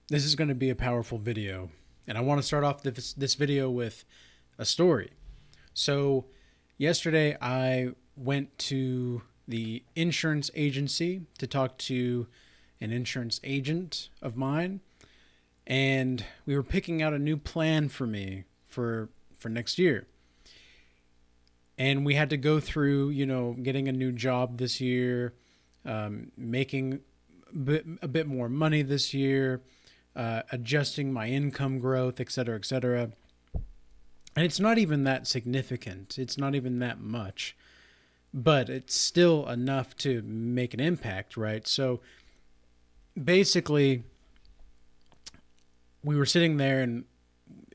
This is going to be a powerful video, and I want to start off this video with a story. So, yesterday I went to the insurance agency to talk to an insurance agent of mine, and we were picking out a new plan for me for next year. And we had to go through, getting a new job this year, making a bit more money this year, adjusting my income growth, et cetera, et cetera. And it's not even that significant. It's not even that much, but it's still enough to make an impact, right? So basically, we were sitting there and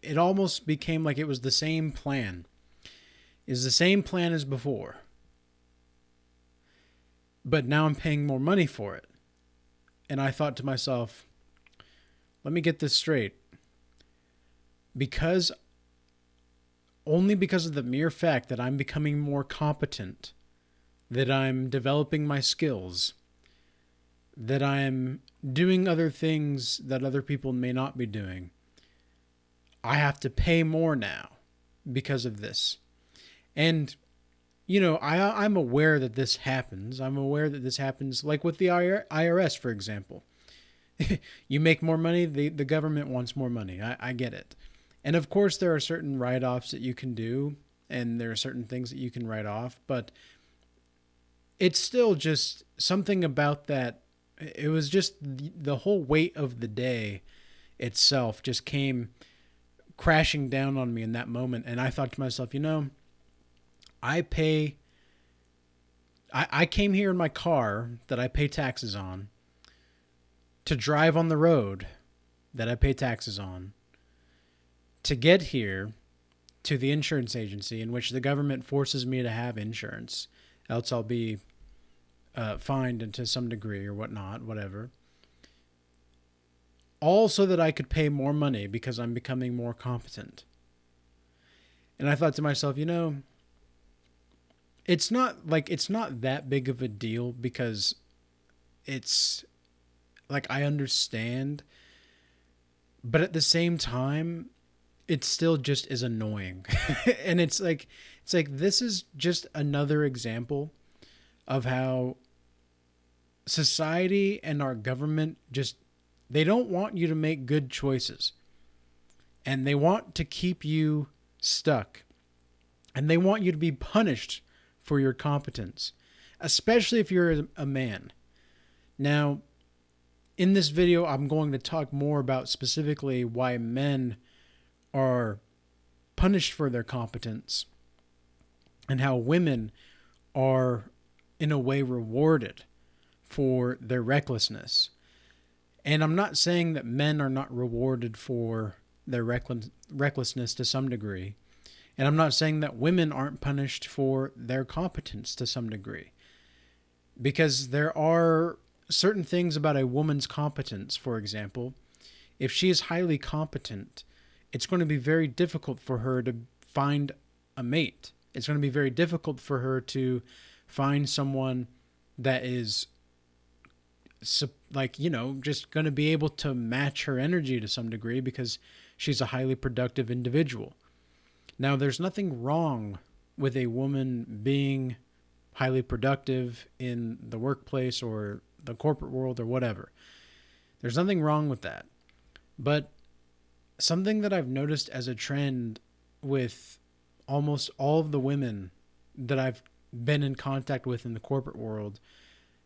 it almost became like it was the same plan. Is the same plan as before. But now I'm paying more money for it. And I thought to myself, let me get this straight. Because only because of the mere fact that I'm becoming more competent, that I'm developing my skills, that I'm doing other things that other people may not be doing, I have to pay more now because of this. And, I'm aware that this happens. I'm aware that this happens, like with the IRS, for example. You make more money, the government wants more money. I get it. And of course, there are certain write offs that you can do, and there are certain things that you can write off, but it's still just something about that. It was just the whole weight of the day itself just came crashing down on me in that moment. And I thought to myself, I pay. I came here in my car that I pay taxes on to drive on the road that I pay taxes on to get here to the insurance agency in which the government forces me to have insurance, else I'll be fined to some degree or whatnot, whatever. All so that I could pay more money because I'm becoming more competent. And I thought to myself, it's not that big of a deal because it's like I understand, but at the same time it still just is annoying. And it's like this is just another example of how society and our government just they don't want you to make good choices, and they want to keep you stuck, and they want you to be punished for your competence, especially if you're a man. Now, in this video, I'm going to talk more about specifically why men are punished for their competence and how women are, in a way, rewarded for their recklessness. And I'm not saying that men are not rewarded for their recklessness to some degree. And I'm not saying that women aren't punished for their competence to some degree. Because there are certain things about a woman's competence, for example. If she is highly competent, it's going to be very difficult for her to find a mate. It's going to be very difficult for her to find someone that is just going to be able to match her energy to some degree because she's a highly productive individual. Now, there's nothing wrong with a woman being highly productive in the workplace or the corporate world or whatever. There's nothing wrong with that. But something that I've noticed as a trend with almost all of the women that I've been in contact with in the corporate world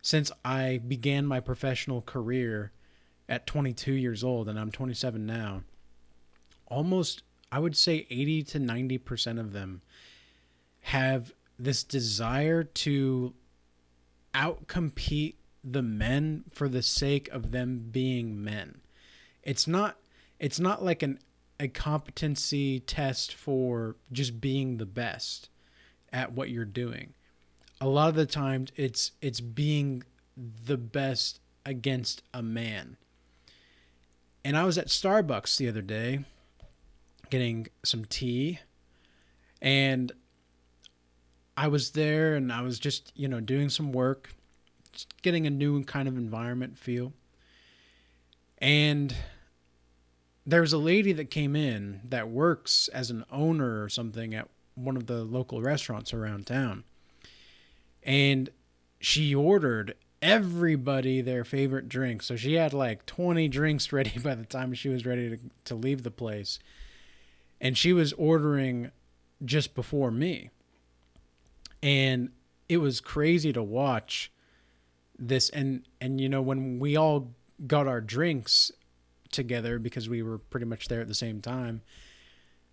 since I began my professional career at 22 years old, and I'm 27 now, almost, I would say 80 to 90% of them have this desire to outcompete the men for the sake of them being men. It's not like a competency test for just being the best at what you're doing. A lot of the times it's being the best against a man. And I was at Starbucks the other day getting some tea, and I was there and I was just, doing some work, just getting a new kind of environment feel. And there's a lady that came in that works as an owner or something at one of the local restaurants around town. And she ordered everybody their favorite drink. So she had like 20 drinks ready by the time she was ready to leave the place. And she was ordering just before me. And it was crazy to watch this. And you know, when we all got our drinks together, because we were pretty much there at the same time,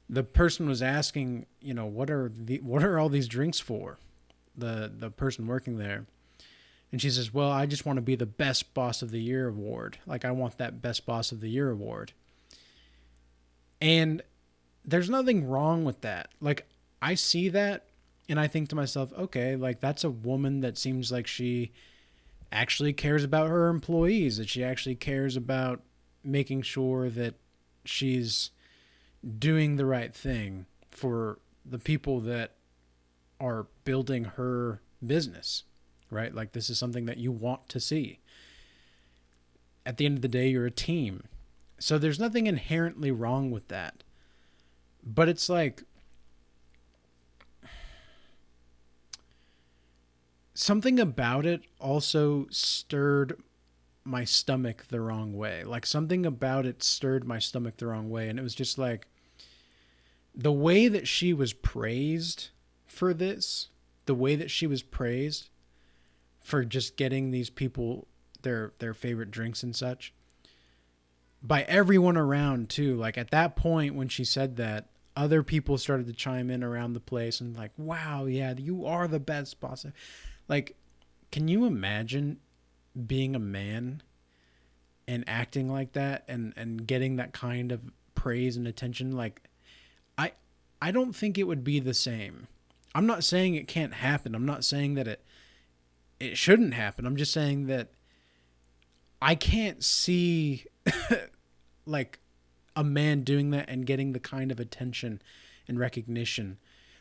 the person was asking, you know, what are all these drinks for? The person working there. And she says, well, I just want to be the best boss of the year award. Like, I want that best boss of the year award. And there's nothing wrong with that. Like, I see that and I think to myself, okay, like, that's a woman that seems like she actually cares about her employees, that she actually cares about making sure that she's doing the right thing for the people that are building her business, right? Like, this is something that you want to see. At the end of the day, you're a team. So there's nothing inherently wrong with that. But it's like, something about it also stirred my stomach the wrong way. Like, something about it stirred my stomach the wrong way. And it was just like, the way that she was praised for this, the way that she was praised for just getting these people their favorite drinks and such, by everyone around too. Like, at that point when she said that, other people started to chime in around the place and like, wow, yeah, you are the best boss. Like, can you imagine being a man and acting like that and getting that kind of praise and attention? Like, I don't think it would be the same. I'm not saying it can't happen. I'm not saying that it shouldn't happen. I'm just saying that I can't see like a man doing that and getting the kind of attention and recognition.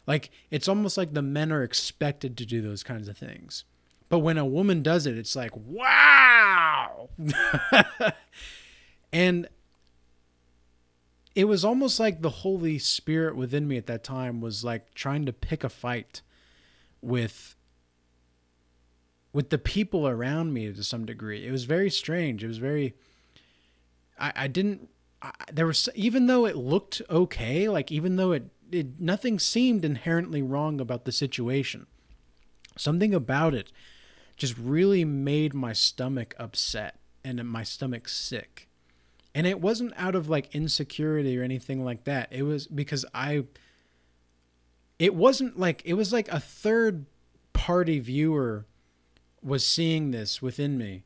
Like, it's almost like the men are expected to do those kinds of things. But when a woman does it, it's like, wow. And it was almost like the Holy Spirit within me at that time was like trying to pick a fight with the people around me to some degree. It was very strange. It was very, there was, even though it looked okay, like, even though it nothing seemed inherently wrong about the situation, something about it just really made my stomach upset and my stomach sick. And it wasn't out of like insecurity or anything like that. It was because it wasn't like, it was like a third party viewer was seeing this within me.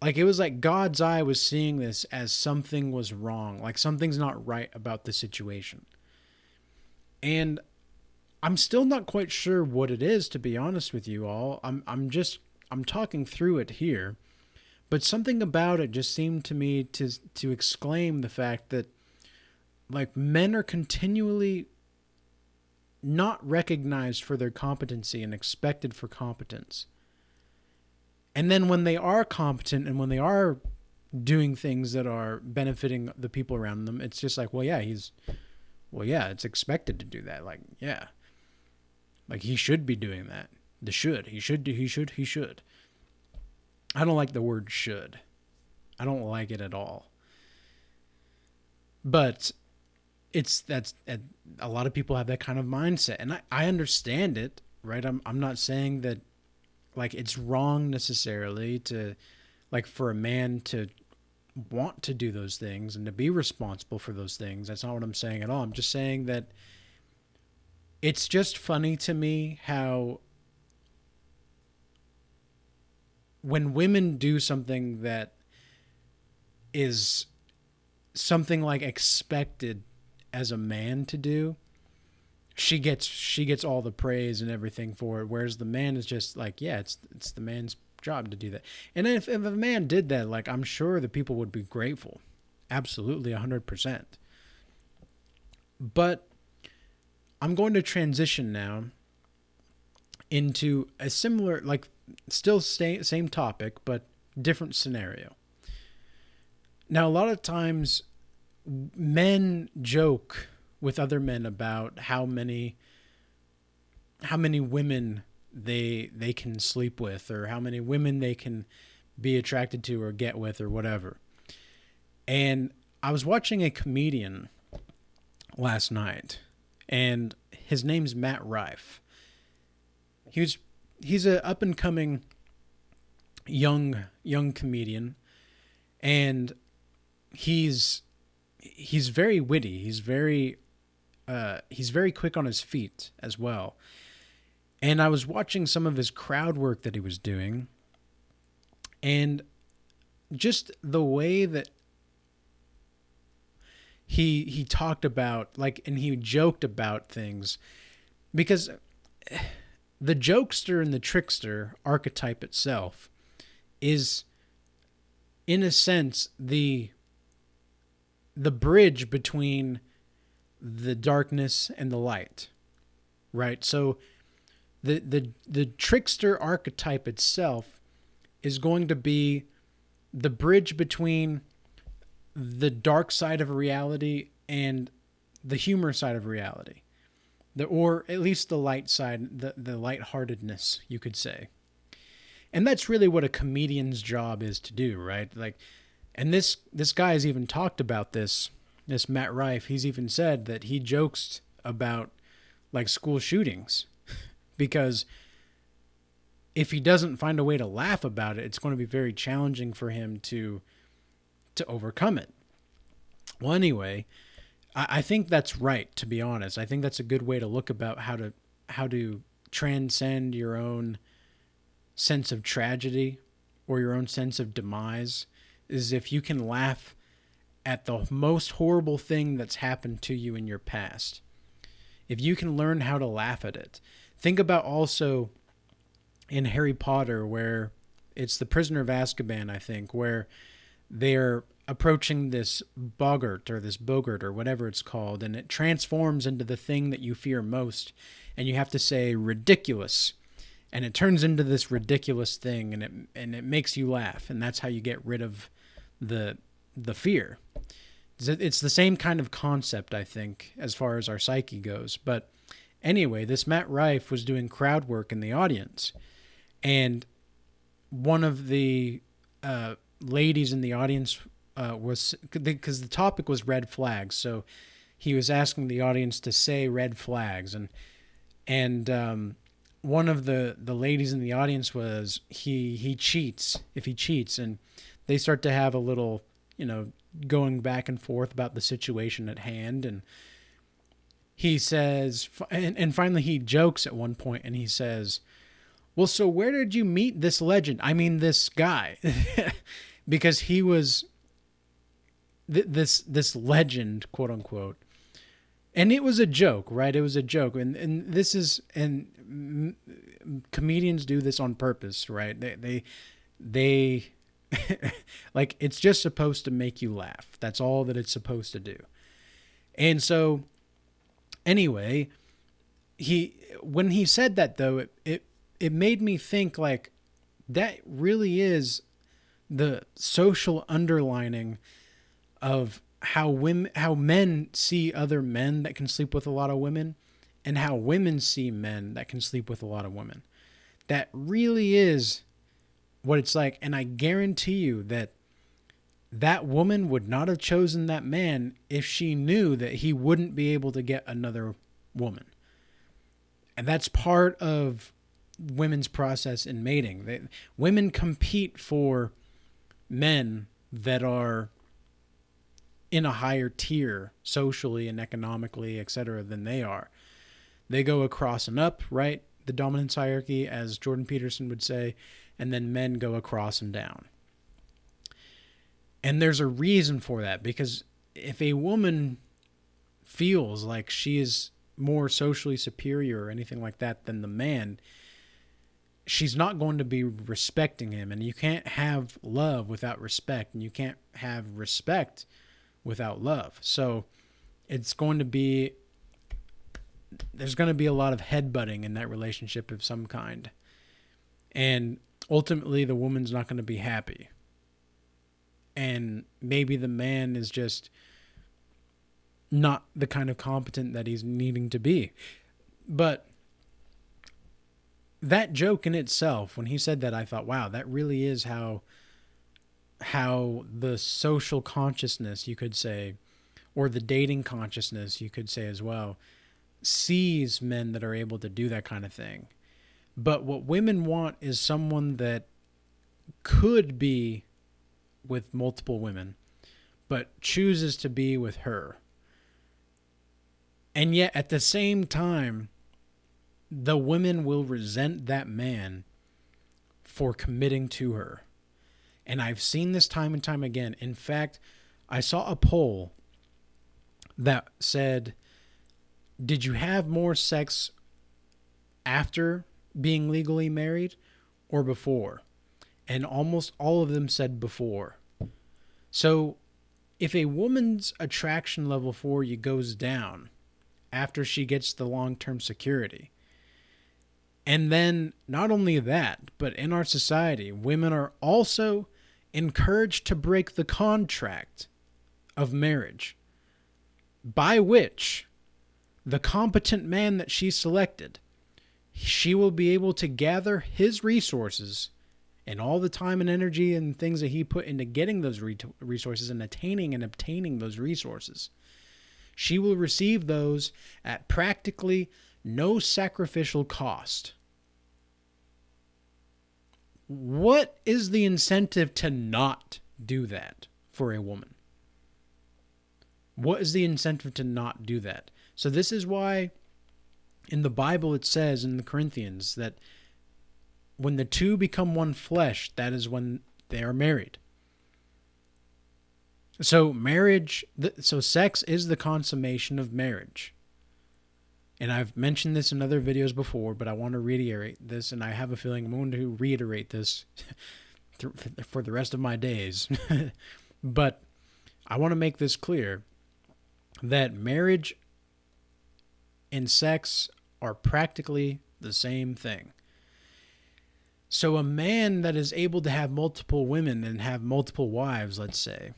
Like, it was like God's eye was seeing this as something was wrong. Like, something's not right about the situation. And I'm still not quite sure what it is, to be honest with you all. I'm talking through it here, but something about it just seemed to me to exclaim the fact that, like, men are continually not recognized for their competency and expected for competence. And then when they are competent and when they are doing things that are benefiting the people around them, it's just like, well, yeah, it's expected to do that. Like, yeah, like, he should be doing that. He should. I don't like the word should. I don't like it at all. But that's a lot of people have that kind of mindset, and I understand it, right? I'm not saying that, like, it's wrong necessarily to, like, for a man to want to do those things and to be responsible for those things. That's not what I'm saying at all. I'm just saying that it's just funny to me how when women do something that is something like expected as a man to do, she gets all the praise and everything for it, whereas the man is just like, yeah, it's the man's job to do that. And if a man did that, like, I'm sure the people would be grateful. Absolutely, 100%. But I'm going to transition now into a similar, like, still same topic, but different scenario. Now, a lot of times men joke with other men about how many women they can sleep with, or how many women they can be attracted to or get with or whatever. And I was watching a comedian last night, and his name's Matt Rife. He's a up and coming young comedian, and he's very witty. He's very quick on his feet as well. And I was watching some of his crowd work that he was doing, and just the way that he talked about, like, and he joked about things, because the jokester and the trickster archetype itself is, in a sense, the bridge between the darkness and the light, right? So the trickster archetype itself is going to be the bridge between the dark side of reality and the humor side of reality, or at least the light side, the lightheartedness, you could say. And that's really what a comedian's job is to do, right? Like, and this guy has even talked about this Matt Rife. He's even said that he jokes about, like, school shootings because if he doesn't find a way to laugh about it, it's going to be very challenging for him to overcome it. Well, anyway, I think that's right, to be honest. I think that's a good way to look about how to transcend your own sense of tragedy or your own sense of demise, is if you can laugh at the most horrible thing that's happened to you in your past. If you can learn how to laugh at it. Think about also in Harry Potter, where it's the Prisoner of Azkaban, I think, where they're approaching this boggart or whatever it's called, and it transforms into the thing that you fear most, and you have to say ridiculous, and it turns into this ridiculous thing, and it makes you laugh, and that's how you get rid of the fear. It's the same kind of concept, I think, as far as our psyche goes. But anyway, this Matt Rife was doing crowd work in the audience, and one of the ladies in the audience was, because the topic was red flags, so he was asking the audience to say red flags, and one of the ladies in the audience was, he cheats if he cheats, and they start to have a little, going back and forth about the situation at hand, and he says, and finally he jokes at one point, and he says, well, so where did you meet this legend? I mean, this guy. Because he was this legend, quote unquote. And it was a joke, right? It was a joke. And this is, and comedians do this on purpose, right? They like, it's just supposed to make you laugh. That's all that it's supposed to do. And so anyway, when he said that, though, it made me think, like, that really is the social underlining of how men see other men that can sleep with a lot of women, and how women see men that can sleep with a lot of women. That really is what it's like. And I guarantee you that woman would not have chosen that man if she knew that he wouldn't be able to get another woman. And that's part of women's process in mating. Women compete for men that are in a higher tier socially and economically, etc., than they are. They go across and up, right? The dominance hierarchy, as Jordan Peterson would say, and then men go across and down. And there's a reason for that, because if a woman feels like she is more socially superior or anything like that than the man, she's not going to be respecting him. And you can't have love without respect, and you can't have respect without love. So there's going to be a lot of headbutting in that relationship of some kind. And ultimately the woman's not going to be happy. And maybe the man is just not the kind of competent that he's needing to be. But that joke in itself, when he said that, I thought, wow, that really is how the social consciousness, you could say, or the dating consciousness, you could say as well, sees men that are able to do that kind of thing. But what women want is someone that could be with multiple women, but chooses to be with her. And yet at the same time, the women will resent that man for committing to her. And I've seen this time and time again. In fact, I saw a poll that said, did you have more sex after being legally married or before? And almost all of them said before. So if a woman's attraction level for you goes down after she gets the long-term security, and then not only that, but in our society, women are also encouraged to break the contract of marriage, by which the competent man that she selected, she will be able to gather his resources and all the time and energy and things that he put into getting those resources and attaining and obtaining those resources. She will receive those at practically no sacrificial cost. What is the incentive to not do that for a woman? What is the incentive to not do that? So this is why in the Bible it says in the Corinthians that when the two become one flesh, that is when they are married. So sex is the consummation of marriage. And I've mentioned this in other videos before, but I want to reiterate this, and I have a feeling I'm going to reiterate this for the rest of my days. But I want to make this clear that marriage and sex are practically the same thing. So a man that is able to have multiple women and have multiple wives, let's say,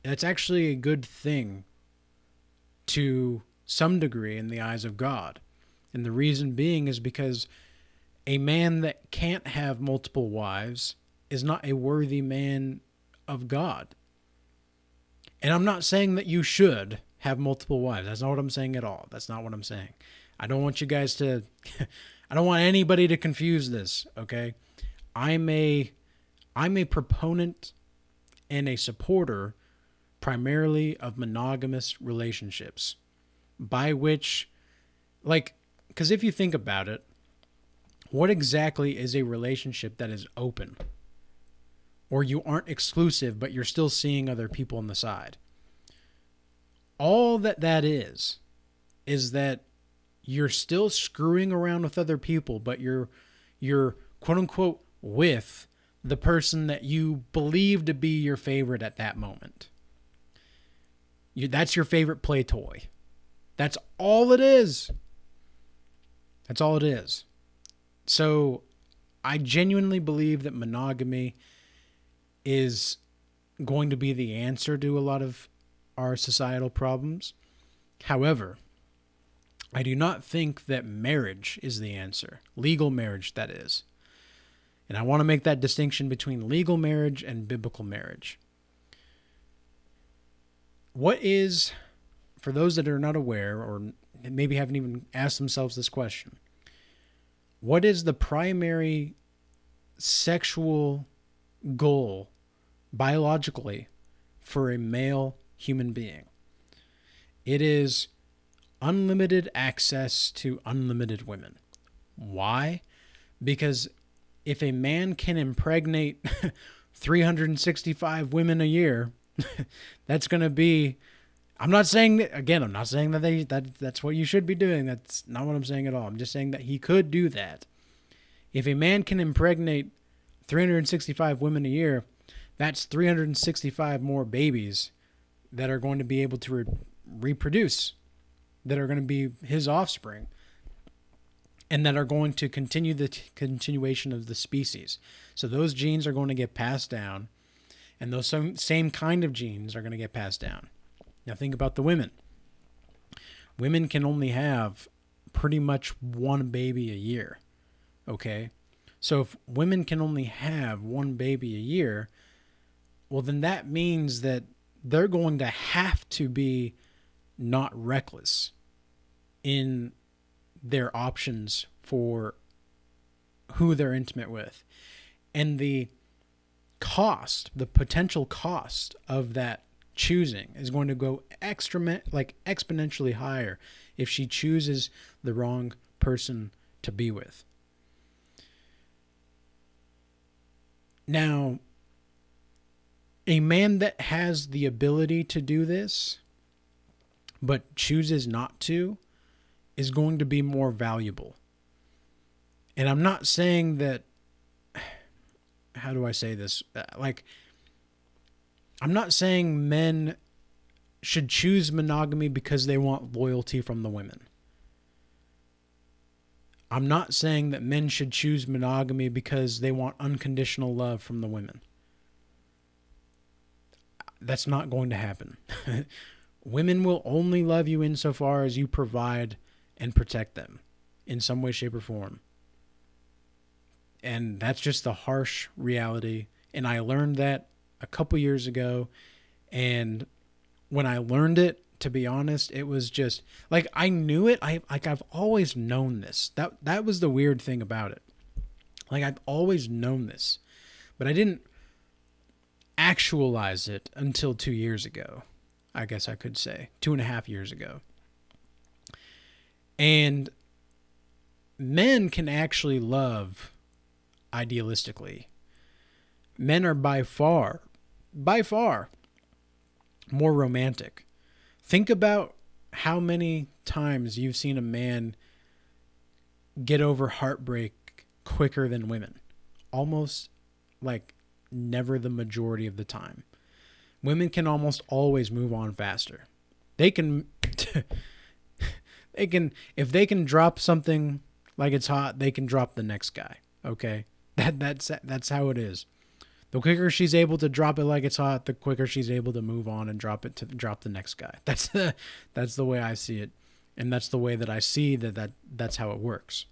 that's actually a good thing to some degree in the eyes of God. And the reason being is because a man that can't have multiple wives is not a worthy man of God. And I'm not saying that you should have multiple wives. That's not what I'm saying at all. That's not what I'm saying. I don't want you guys to I don't want anybody to confuse this, okay? I'm a proponent and a supporter primarily of monogamous relationships, by which, because if you think about it, what exactly is a relationship that is open? Or you aren't exclusive, but you're still seeing other people on the side. All that is that you're still screwing around with other people, but you're quote unquote with the person that you believe to be your favorite at that moment. That's your favorite play toy. That's all it is. That's all it is. So I genuinely believe that monogamy is going to be the answer to a lot of our societal problems. However, I do not think that marriage is the answer. Legal marriage, that is. And I want to make that distinction between legal marriage and biblical marriage. What is, for those that are not aware or maybe haven't even asked themselves this question, what is the primary sexual goal biologically for a male human being? It is unlimited access to unlimited women. Why? Because if a man can impregnate 365 women a year, that's going to be, I'm not saying that that's what you should be doing. That's not what I'm saying at all. I'm just saying that he could do that. If a man can impregnate 365 women a year, that's 365 more babies that are going to be able to reproduce, that are going to be his offspring, and that are going to continue the continuation of the species. So those genes are going to get passed down, and those same kind of genes are going to get passed down. Now think about the women. Women can only have pretty much one baby a year. Okay? So if women can only have one baby a year, well, then that means that they're going to have to be not reckless in their options for who they're intimate with. And the cost, the potential cost of that choosing is going to go exponentially higher if she chooses the wrong person to be with. Now, a man that has the ability to do this but chooses not to is going to be more valuable. And I'm not saying that, how do I say this? I'm not saying men should choose monogamy because they want loyalty from the women. I'm not saying that men should choose monogamy because they want unconditional love from the women. That's not going to happen. Women will only love you insofar as you provide and protect them in some way, shape, or form. And that's just the harsh reality. And I learned that a couple years ago. And when I learned it, to be honest, it was just like I knew it. I've always known this. That was the weird thing about it. Like I've always known this, but I didn't actualize it until 2 years ago. I guess I could say 2.5 years ago. And men can actually love idealistically. Men are by far more romantic. Think about how many times you've seen a man get over heartbreak quicker than women. Almost like never the majority of the time. Women can almost always move on faster. They can if they can drop something like it's hot, they can drop the next guy. Okay? That's how it is. The quicker she's able to drop it like it's hot, the quicker she's able to move on and drop the next guy. That's the way I see it, and that's the way that I see that's how it works.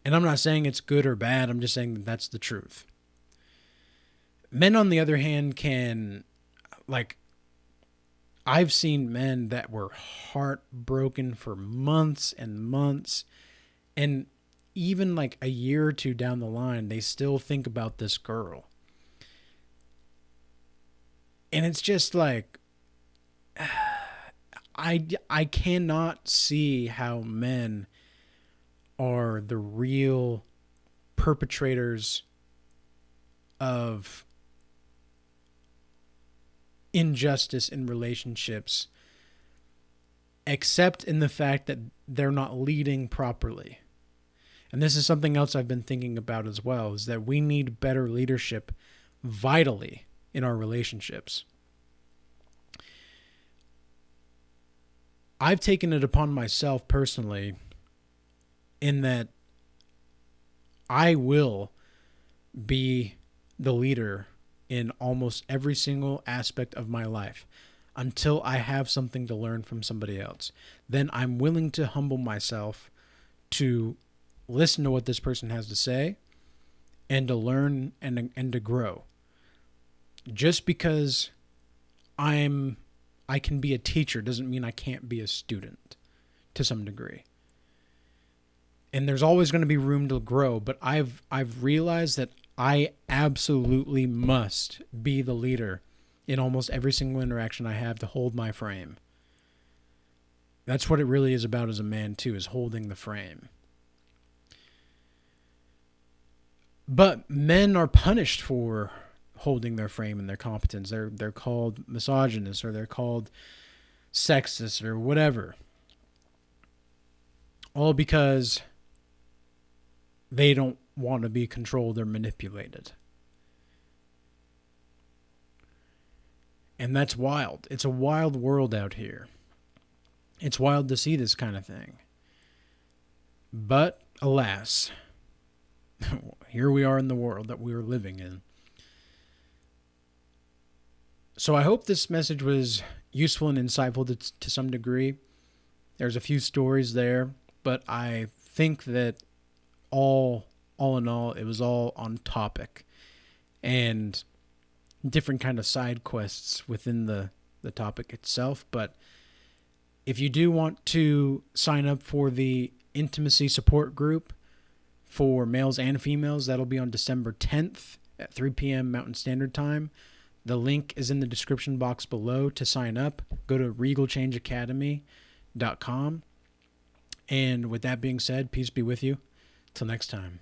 And I'm not saying it's good or bad. I'm just saying that that's the truth. Men, on the other hand, can, like, I've seen men that were heartbroken for months and months, and even like a year or two down the line, they still think about this girl. And it's just like, I cannot see how men are the real perpetrators of injustice in relationships, except in the fact that they're not leading properly. And this is something else I've been thinking about as well, is that we need better leadership vitally in our relationships. I've taken it upon myself personally in that I will be the leader in almost every single aspect of my life until I have something to learn from somebody else. Then I'm willing to humble myself to listen to what this person has to say and to learn and to grow. Just because I can be a teacher doesn't mean I can't be a student to some degree. And there's always going to be room to grow, but I've realized that I absolutely must be the leader in almost every single interaction I have to hold my frame. That's what it really is about as a man too, is holding the frame. But men are punished for holding their frame and their competence. They're called misogynists, or they're called sexist, or whatever. All because they don't want to be controlled or manipulated. And that's wild. It's a wild world out here. It's wild to see this kind of thing. But alas, here we are in the world that we are living in. So I hope this message was useful and insightful to some degree. There's a few stories there, but I think that all in all, it was all on topic and different kind of side quests within the topic itself. But if you do want to sign up for the intimacy support group for males and females, that'll be on December 10th at 3 p.m. Mountain Standard Time. The link is in the description box below to sign up. Go to regalchangeacademy.com. And with that being said, peace be with you. Till next time.